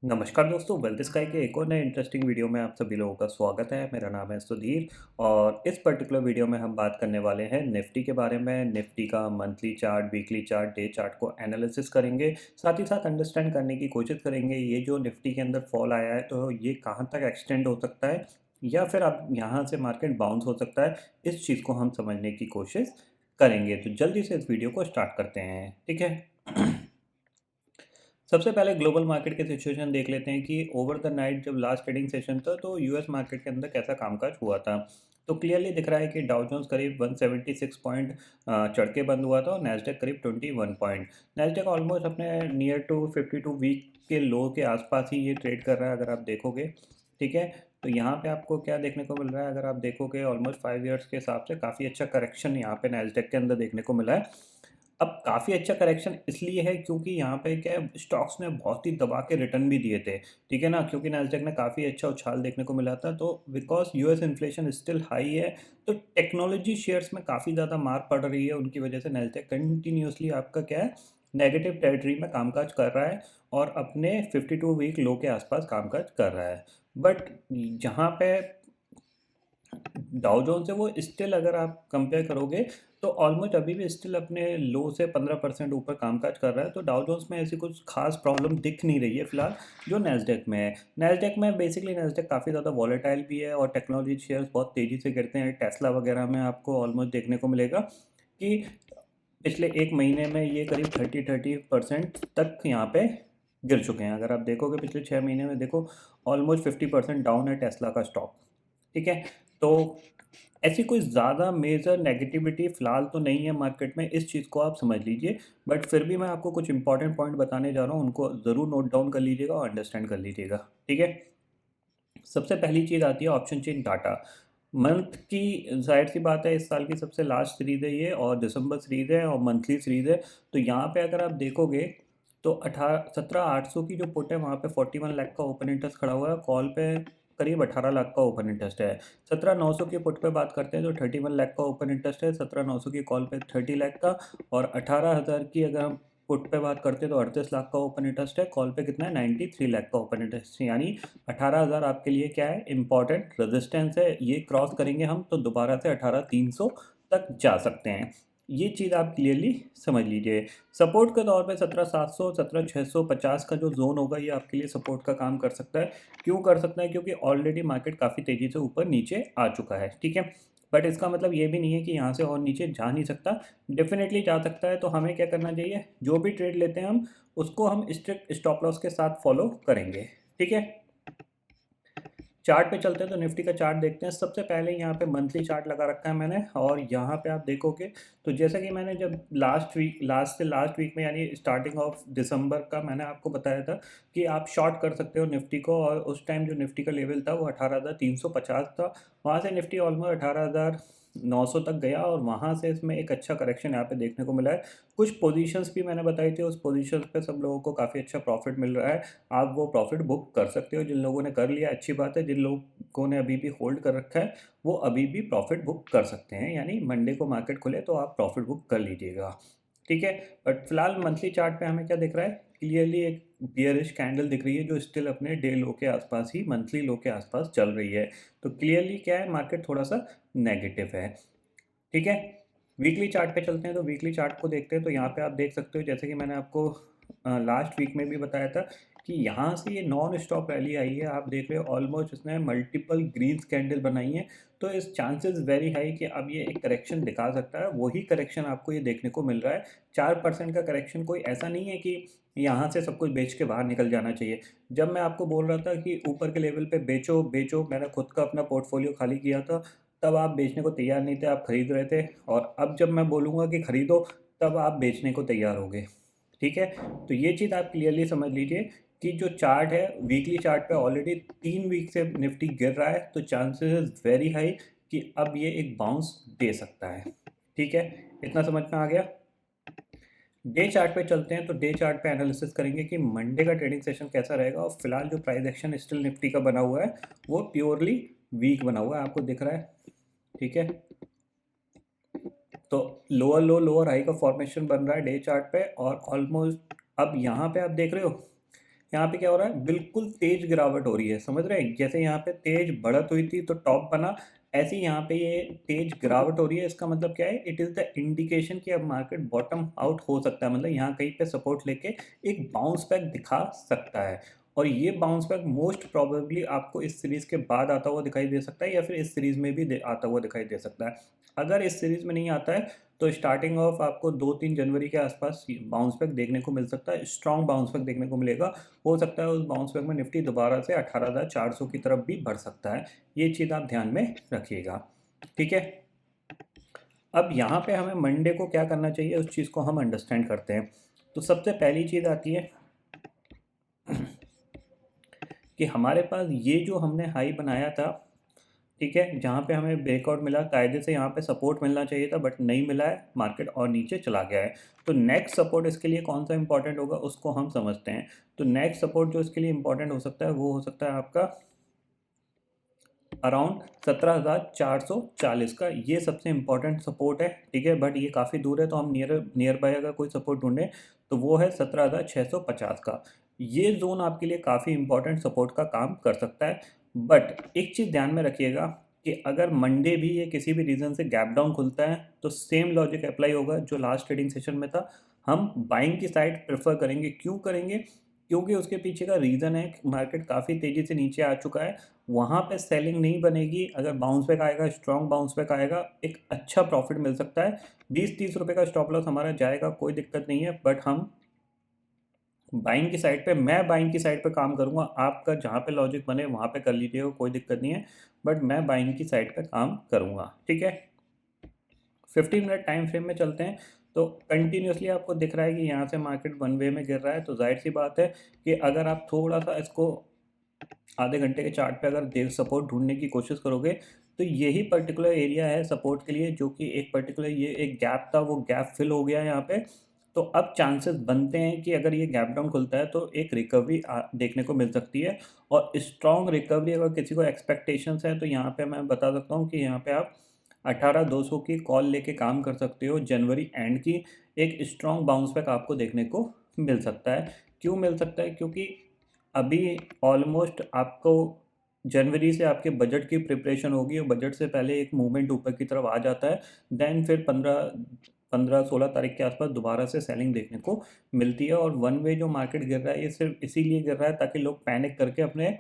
नमस्कार दोस्तों, wealth sky के एक और नए इंटरेस्टिंग वीडियो में आप सभी लोगों का स्वागत है। मेरा नाम है सुधीर और इस पर्टिकुलर वीडियो में हम बात करने वाले हैं निफ्टी के बारे में। निफ्टी का monthly chart, weekly chart, day chart को एनालिसिस करेंगे। साथ ही साथ अंडरस्टैंड करने की कोशिश करेंगे ये जो निफ्टी के अंदर फॉल आया है तो ये कहाँ तक एक्सटेंड हो सकता है या फिर अब यहाँ से मार्केट बाउंस हो सकता है। इस चीज़ को हम समझने की कोशिश करेंगे। तो जल्दी से इस वीडियो को स्टार्ट करते हैं, ठीक है। सबसे पहले ग्लोबल मार्केट के सिचुएशन देख लेते हैं कि ओवर द नाइट जब लास्ट ट्रेडिंग सेशन था तो यूएस मार्केट के अंदर कैसा कामकाज हुआ था। तो क्लियरली दिख रहा है कि डाउ जोन्स करीब 176 पॉइंट चढ़ के बंद हुआ था और नैस्डैक करीब 21 पॉइंट। नैस्डैक ऑलमोस्ट अपने नियर टू 52 वीक के लो के आसपास ही ये ट्रेड कर रहा है अगर आप देखोगे, ठीक है। तो यहाँ पे आपको क्या देखने को मिल रहा है, अगर आप देखोगे ऑलमोस्ट 5 ईयर्स के हिसाब से काफ़ी अच्छा करेक्शन यहाँ पे नैस्डैक के अंदर देखने को मिला है। अब काफ़ी अच्छा करेक्शन इसलिए है क्योंकि यहाँ पे क्या है, स्टॉक्स ने बहुत ही दबा के रिटर्न भी दिए थे, ठीक है ना। क्योंकि नैस्डैक ने काफ़ी अच्छा उछाल देखने को मिला था, तो because US inflation still high है तो टेक्नोलॉजी शेयर्स में काफ़ी ज़्यादा मार पड़ रही है। उनकी वजह से नैस्डैक कंटिन्यूसली आपका क्या है, नेगेटिव टेरिटरी में कामकाज कर रहा है और अपने 52 वीक लो के आसपास कामकाज कर रहा है। बट जहाँ पे डाउ जोन्स है वो स्टिल अगर आप कंपेयर करोगे तो ऑलमोस्ट अभी भी स्टिल अपने लो से 15% ऊपर कामकाज कर रहा है। तो डाउ जोन्स में ऐसी कुछ खास प्रॉब्लम दिख नहीं रही है फिलहाल जो नैस्डैक में है। नैस्डैक में बेसिकली नैस्डैक काफ़ी ज़्यादा वॉलेटाइल भी है और टेक्नोलॉजी शेयर्स बहुत तेज़ी से गिरते हैं। टेस्ला वगैरह में आपको ऑलमोस्ट देखने को मिलेगा कि पिछले एक महीने में ये करीब 30% तक यहाँ पे गिर चुके हैं। अगर आप देखोगे पिछले 6 महीने में देखो ऑलमोस्ट 50% डाउन है टेस्ला का स्टॉक, ठीक है। तो ऐसी कोई ज़्यादा मेजर नेगेटिविटी फ़िलहाल तो नहीं है मार्केट में, इस चीज़ को आप समझ लीजिए। बट फिर भी मैं आपको कुछ इंपॉर्टेंट पॉइंट बताने जा रहा हूँ, उनको ज़रूर नोट डाउन कर लीजिएगा और अंडरस्टैंड कर लीजिएगा, ठीक है। सबसे पहली चीज़ आती है ऑप्शन चेन डाटा। मंथ की ज़ाहिर-सी बात है, इस साल की सबसे लास्ट सीरीज़ है ये और दिसंबर सीरीज़ है और मंथली सीरीज़ है। तो यहाँ पे अगर आप देखोगे तो 17,800 की जो पुट है वहाँ पे 41 लाख का ओपन इंटरेस्ट खड़ा हुआ है, कॉल पे करीब 18 लाख का ओपन इंटरेस्ट है। 17,900 की पुट पे बात करते हैं तो 31 लाख का ओपन इंटरेस्ट है, 17,900 की कॉल पे 30 लाख का और 18,000 की अगर हम पुट पे बात करते हैं तो 38 लाख का ओपन इंटरेस्ट है, कॉल पे कितना है 93 लाख का ओपन इंटरेस्ट। यानी 18,000 आपके लिए क्या है, इम्पोर्टेंट रेजिस्टेंस है। ये क्रॉस करेंगे हम तो दोबारा से 18,300 तक जा सकते हैं। ये चीज़ आप क्लियरली समझ लीजिए। सपोर्ट के तौर पे 17,700 17,650 का जो जोन होगा ये आपके लिए सपोर्ट का काम कर सकता है। क्यों कर सकता है, क्योंकि ऑलरेडी मार्केट काफ़ी तेज़ी से ऊपर नीचे आ चुका है, ठीक है। बट इसका मतलब ये भी नहीं है कि यहाँ से और नीचे जा नहीं सकता, डेफिनेटली जा सकता है। तो हमें क्या करना चाहिए, जो भी ट्रेड लेते हैं हम उसको हम स्ट्रिक्ट स्टॉप लॉस के साथ फॉलो करेंगे, ठीक है। चार्ट पे चलते हैं तो निफ्टी का चार्ट देखते हैं। सबसे पहले यहाँ पे मंथली चार्ट लगा रखा है मैंने और यहाँ पे आप देखोगे तो जैसा कि मैंने जब लास्ट वीक में यानी स्टार्टिंग ऑफ दिसंबर का मैंने आपको बताया था कि आप शॉर्ट कर सकते हो निफ्टी को, और उस टाइम जो निफ्टी का लेवल था वो 18,350 था। वहाँ से निफ्टी ऑलमोस्ट 18,900 तक गया और वहाँ से इसमें एक अच्छा करेक्शन यहाँ पे देखने को मिला है। कुछ पोजीशंस भी मैंने बताई थी, उस पोजीशंस पे सब लोगों को काफ़ी अच्छा प्रॉफिट मिल रहा है। आप वो प्रॉफिट बुक कर सकते हो। जिन लोगों ने कर लिया अच्छी बात है, जिन लोगों ने अभी भी होल्ड कर रखा है वो अभी भी प्रॉफिट बुक कर सकते हैं। यानी मंडे को मार्केट खुले तो आप प्रॉफिट बुक कर लीजिएगा, ठीक है। बट फिलहाल मंथली चार्ट पे हमें क्या दिख रहा है, क्लियरली एक बियरिश कैंडल दिख रही है जो स्टिल अपने डे लो के आसपास ही, मंथली लो के आसपास चल रही है। तो क्लियरली क्या है, मार्केट थोड़ा सा नेगेटिव है, ठीक है। वीकली चार्ट पे चलते हैं तो वीकली चार्ट को देखते हैं तो यहाँ पे आप देख सकते हो जैसे कि मैंने आपको लास्ट वीक में भी बताया था कि यहाँ से ये नॉन स्टॉप रैली आई है। आप देख रहे हो ऑलमोस्ट इसने मल्टीपल ग्रीन कैंडल बनाई है। तो इस चांसेस वेरी हाई कि अब ये एक करेक्शन दिखा सकता है। वही करेक्शन आपको ये देखने को मिल रहा है। 4% का करेक्शन कोई ऐसा नहीं है कि यहाँ से सब कुछ बेच के बाहर निकल जाना चाहिए। जब मैं आपको बोल रहा था कि ऊपर के लेवल पे बेचो बेचो, मैंने खुद का अपना पोर्टफोलियो खाली किया था, तब आप बेचने को तैयार नहीं थे, आप खरीद रहे थे। और अब जब मैं बोलूँगा कि खरीदो तब आप बेचने को तैयार होगे, ठीक है। तो ये चीज़ आप क्लियरली समझ लीजिए कि जो चार्ट है वीकली चार्ट पे ऑलरेडी 3 वीक से निफ्टी गिर रहा है, तो चांसेस इज वेरी हाई कि अब ये एक बाउंस दे सकता है, ठीक है। इतना समझ में आ गया। डे चार्ट पे चलते हैं तो डे चार्ट पे एनालिसिस करेंगे कि मंडे का ट्रेडिंग सेशन कैसा रहेगा। और फिलहाल जो प्राइस एक्शन स्टिल निफ्टी का बना हुआ है वो प्योरली वीक बना हुआ है, आपको दिख रहा है, ठीक है। तो लोअर लो लोअर हाई का फॉर्मेशन बन रहा है डे चार्ट पे और ऑलमोस्ट अब यहाँ पे आप देख रहे हो, यहाँ पे क्या हो रहा है, बिल्कुल तेज गिरावट हो रही है, समझ रहे हैं? जैसे यहाँ पे तेज बढ़त हुई थी तो टॉप बना, ऐसे ही यहाँ पे ये तेज गिरावट हो रही है। इसका मतलब क्या है, इट इज़ द इंडिकेशन कि अब मार्केट बॉटम आउट हो सकता है, मतलब यहाँ कहीं पे सपोर्ट लेके एक बाउंस बैक दिखा सकता है। और ये बाउंस बैक मोस्ट प्रोबेबली आपको इस सीरीज़ के बाद आता हुआ दिखाई दे सकता है, या फिर इस सीरीज़ में भी आता हुआ दिखाई दे सकता है। अगर इस सीरीज़ में नहीं आता है तो स्टार्टिंग ऑफ आपको 2-3 जनवरी के आसपास बाउंस बैक देखने को मिल सकता है, स्ट्रॉन्ग बाउंस बैक देखने को मिलेगा। हो सकता है उस बाउंस बैक में निफ्टी दोबारा से 18,400 की तरफ भी बढ़ सकता है। ये चीज़ आप ध्यान में रखिएगा, ठीक है? अब यहाँ पे हमें मंडे को क्या करना चाहिए, उस चीज़ को हम अंडरस्टैंड करते हैं। तो सबसे पहली चीज़ आती है कि हमारे पास ये जो हमने हाई बनाया था, ठीक है, जहाँ पे हमें ब्रेकआउट मिला, कायदे से यहाँ पे सपोर्ट मिलना चाहिए था बट नहीं मिला है, मार्केट और नीचे चला गया है। तो नेक्स्ट सपोर्ट इसके लिए कौन सा इंपॉर्टेंट होगा उसको हम समझते हैं। तो नेक्स्ट सपोर्ट जो इसके लिए इंपॉर्टेंट हो सकता है वो हो सकता है आपका अराउंड 17,440 का, ये सबसे इंपॉर्टेंट सपोर्ट है, ठीक है। बट ये काफ़ी दूर है, तो हम नियर बाय अगर कोई सपोर्ट ढूंढें तो वो है 17,650 का। ये जोन आपके लिए काफ़ी इंपॉर्टेंट सपोर्ट का काम कर सकता है। बट एक चीज़ ध्यान में रखिएगा कि अगर मंडे भी ये किसी भी रीज़न से गैप डाउन खुलता है तो सेम लॉजिक अप्लाई होगा जो लास्ट ट्रेडिंग सेशन में था। हम बाइंग की साइड प्रेफर करेंगे। क्यों करेंगे? क्योंकि उसके पीछे का रीज़न है कि मार्केट काफ़ी तेज़ी से नीचे आ चुका है, वहाँ पे सेलिंग नहीं बनेगी। अगर बाउंस बैक आएगा, स्ट्रॉन्ग बाउंस बैक आएगा, एक अच्छा प्रॉफिट मिल सकता है। 20-30 रुपये का स्टॉप लॉस हमारा जाएगा, कोई दिक्कत नहीं है। बट हम बाइंग की साइड पे, मैं बाइंग की साइड पे काम करूँगा। आपका जहाँ पे लॉजिक बने वहाँ पे कर लीजिएगा, कोई दिक्कत नहीं है। बट मैं बाइंग की साइड पे काम करूँगा, ठीक है। 15 मिनट टाइम फ्रेम में चलते हैं। तो कंटिन्यूसली आपको दिख रहा है कि यहाँ से मार्केट वन वे में गिर रहा है, तो जाहिर सी बात है कि अगर आप थोड़ा सा इसको आधे घंटे के चार्ट पे अगर देव सपोर्ट ढूंढने की कोशिश करोगे तो यही पर्टिकुलर एरिया है सपोर्ट के लिए, जो कि एक पर्टिकुलर ये एक गैप था, वो गैप फिल हो गया है यहाँ पे। तो अब चांसेस बनते हैं कि अगर ये गैप डाउन खुलता है तो एक रिकवरी देखने को मिल सकती है। और स्ट्रॉन्ग रिकवरी अगर किसी को एक्सपेक्टेशंस है तो यहाँ पे मैं बता सकता हूँ कि यहाँ पे आप 18,200 की कॉल लेके काम कर सकते हो। जनवरी एंड की एक स्ट्रॉन्ग बाउंस बैक आपको देखने को मिल सकता है। क्यों मिल सकता है? क्योंकि अभी ऑलमोस्ट आपको जनवरी से आपके बजट की प्रिपरेशन होगी और बजट से पहले एक मूवमेंट ऊपर की तरफ आ जाता है। देन फिर 15-16 तारीख के आसपास दोबारा से सेलिंग देखने को मिलती है। और वन वे जो मार्केट गिर रहा है ये सिर्फ इसीलिए गिर रहा है ताकि लोग पैनिक करके अपने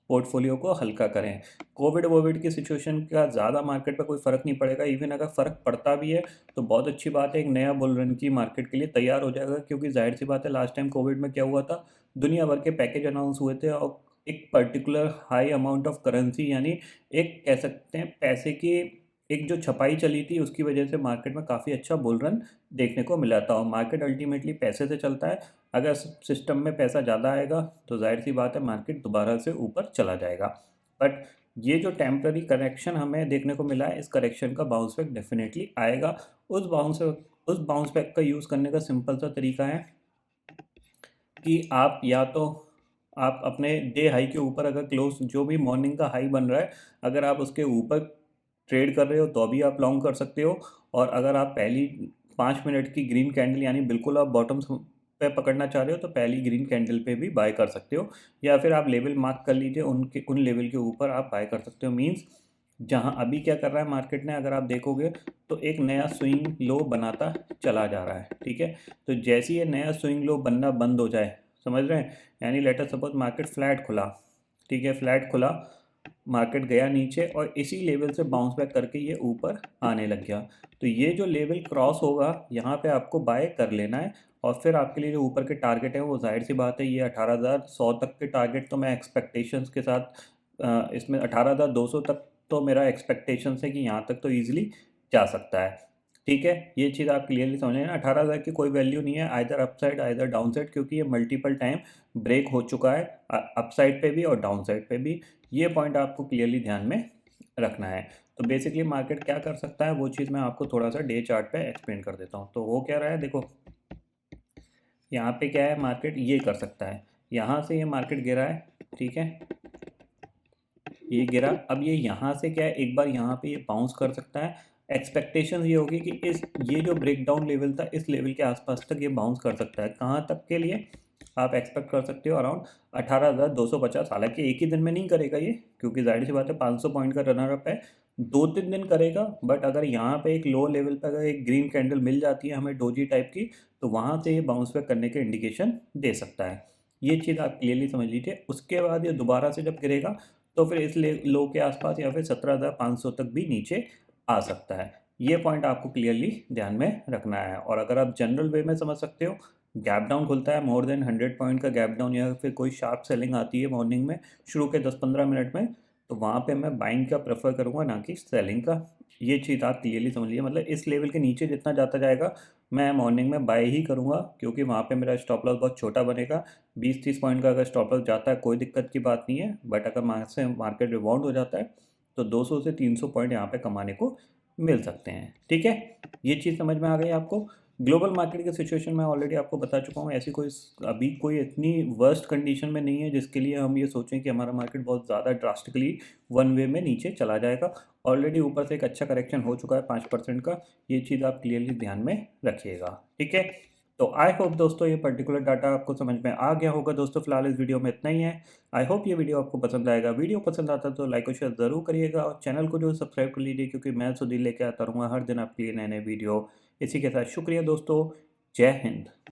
पोर्टफोलियो को हल्का करें। कोविड की सिचुएशन का ज़्यादा मार्केट पर कोई फ़र्क नहीं पड़ेगा। इवन अगर फ़र्क पड़ता भी है तो बहुत अच्छी बात है, एक नया बुल रन की मार्केट के लिए तैयार हो जाएगा। क्योंकि जाहिर सी बात है, लास्ट टाइम कोविड में क्या हुआ था, दुनिया भर के पैकेज अनाउंस हुए थे और एक particular high amount of currency, यानी एक कह सकते हैं पैसे की एक जो छपाई चली थी, उसकी वजह से मार्केट में काफ़ी अच्छा बुल रन देखने को मिला था। और मार्केट अल्टीमेटली पैसे से चलता है। अगर सिस्टम में पैसा ज़्यादा आएगा तो जाहिर सी बात है मार्केट दोबारा से ऊपर चला जाएगा। बट ये जो टेम्प्ररी करेक्शन हमें देखने को मिला है, इस करेक्शन का बाउंस बैक डेफिनेटली आएगा। उस बाउंस बैक का यूज़ करने का सिंपल सा तरीका है कि आप या तो आप अपने डे हाई के ऊपर अगर क्लोज जो भी मॉर्निंग का हाई बन रहा है, अगर आप उसके ऊपर ट्रेड कर रहे हो तो अभी आप लॉन्ग कर सकते हो। और अगर आप पहली 5 मिनट की ग्रीन कैंडल, यानी बिल्कुल आप बॉटम पे पकड़ना चाह रहे हो, तो पहली ग्रीन कैंडल पे भी बाय कर सकते हो। या फिर आप लेवल मार्क कर लीजिए, उन लेवल के ऊपर आप बाय कर सकते हो। मीन्स जहां अभी क्या कर रहा है मार्केट ने, अगर आप देखोगे तो एक नया स्विंग लो बनाता चला जा रहा है, ठीक है। तो जैसे ये नया स्विंग लो बनना बंद हो जाए, समझ रहे हैं, यानी let us suppose market flat खुला, ठीक है, फ्लैट खुला, मार्केट गया नीचे और इसी लेवल से बाउंस बैक करके ये ऊपर आने लग गया, तो ये जो लेवल क्रॉस होगा यहाँ पे आपको बाय कर लेना है। और फिर आपके लिए जो ऊपर के टारगेट है वो जाहिर सी बात है, ये 18,100 तक के टारगेट तो मैं एक्सपेक्टेशंस के साथ इसमें 18,200 तक तो मेरा एक्सपेक्टेशंस है कि यहाँ तक तो ईजिली जा सकता है, ठीक है। ये चीज़ आप क्लियरली समझ लेना। 18,000 की कोई वैल्यू नहीं है, either upside either down side, क्योंकि ये मल्टीपल टाइम ब्रेक हो चुका है अपसाइड पे भी और डाउन साइड पे भी। ये पॉइंट आपको क्लियरली ध्यान में रखना है। तो बेसिकली मार्केट क्या कर सकता है वो चीज़ मैं आपको थोड़ा सा डे चार्ट पे एक्सप्लेन कर देता हूँ। तो वो क्या रहा है, देखो यहाँ पे क्या है, मार्केट ये कर सकता है, यहाँ से ये मार्केट गिरा है, ठीक है, ये गिरा। अब ये यहाँ से क्या है, एक बार यहाँ पे ये बाउंस कर सकता है। एक्सपेक्टेशन ये होगी कि ये जो ब्रेकडाउन लेवल था, इस लेवल के आसपास तक ये बाउंस कर सकता है। कहाँ तक के लिए? आप एक्सपेक्ट कर सकते हो अराउंड 18,250। हालांकि एक ही दिन में नहीं करेगा ये, क्योंकि जाहिर सी बात है 500 पॉइंट का रनर अप है, 2-3 दिन करेगा। बट अगर यहाँ पे एक लो लेवल पे अगर एक ग्रीन कैंडल मिल जाती है हमें डोजी टाइप की, तो वहाँ से ये बाउंस बैक करने के इंडिकेशन दे सकता है। ये चीज़ आप क्लियरली समझ लीजिए। उसके बाद ये दोबारा से जब गिरेगा तो फिर इस लो के आसपास या फिर 17,500 तक भी नीचे आ सकता है। ये पॉइंट आपको क्लियरली ध्यान में रखना है। और अगर आप जनरल वे में समझ सकते हो, गैप डाउन खुलता है मोर देन 100 पॉइंट का गैप डाउन, या फिर कोई शार्प सेलिंग आती है मॉर्निंग में शुरू के 10-15 मिनट में, तो वहाँ पे मैं बाइंग का प्रेफर करूँगा, ना कि सेलिंग का। ये चीज़ आप क्लियरली समझ लीजिए। मतलब इस लेवल के नीचे जितना जाता जाएगा मैं मॉर्निंग में बाय ही करूँगा, क्योंकि वहाँ पे मेरा स्टॉप लॉस बहुत छोटा बनेगा। 20-30 पॉइंट का अगर स्टॉप लॉस जाता है कोई दिक्कत की बात नहीं है, बट अगर वहाँ से मार्केट रिबाउंड हो जाता है तो 200 से 300 पॉइंट यहाँ पे कमाने को मिल सकते हैं। ठीक है, ये चीज़ समझ में आ गई आपको। ग्लोबल मार्केट की सिचुएशन मैं ऑलरेडी आपको बता चुका हूँ। ऐसी कोई अभी कोई इतनी वर्स्ट कंडीशन में नहीं है जिसके लिए हम ये सोचें कि हमारा मार्केट बहुत ज़्यादा ड्रास्टिकली वन वे में नीचे चला जाएगा। ऑलरेडी ऊपर से एक अच्छा करेक्शन हो चुका है 5% का। ये चीज़ आप क्लियरली ध्यान में रखिएगा। ठीक है, तो आई होप दोस्तों ये पर्टिकुलर डाटा आपको समझ में आ गया होगा। दोस्तों फिलहाल इस वीडियो में इतना ही है। आई होप ये वीडियो आपको पसंद आएगा। वीडियो पसंद आता तो लाइक और शेयर ज़रूर करिएगा, और चैनल को जो सब्सक्राइब कर लीजिए, क्योंकि मैं सुधीर लेके आता रहूँगा हर दिन आपके लिए नए नए वीडियो। इसी के साथ शुक्रिया दोस्तों, जय हिंद।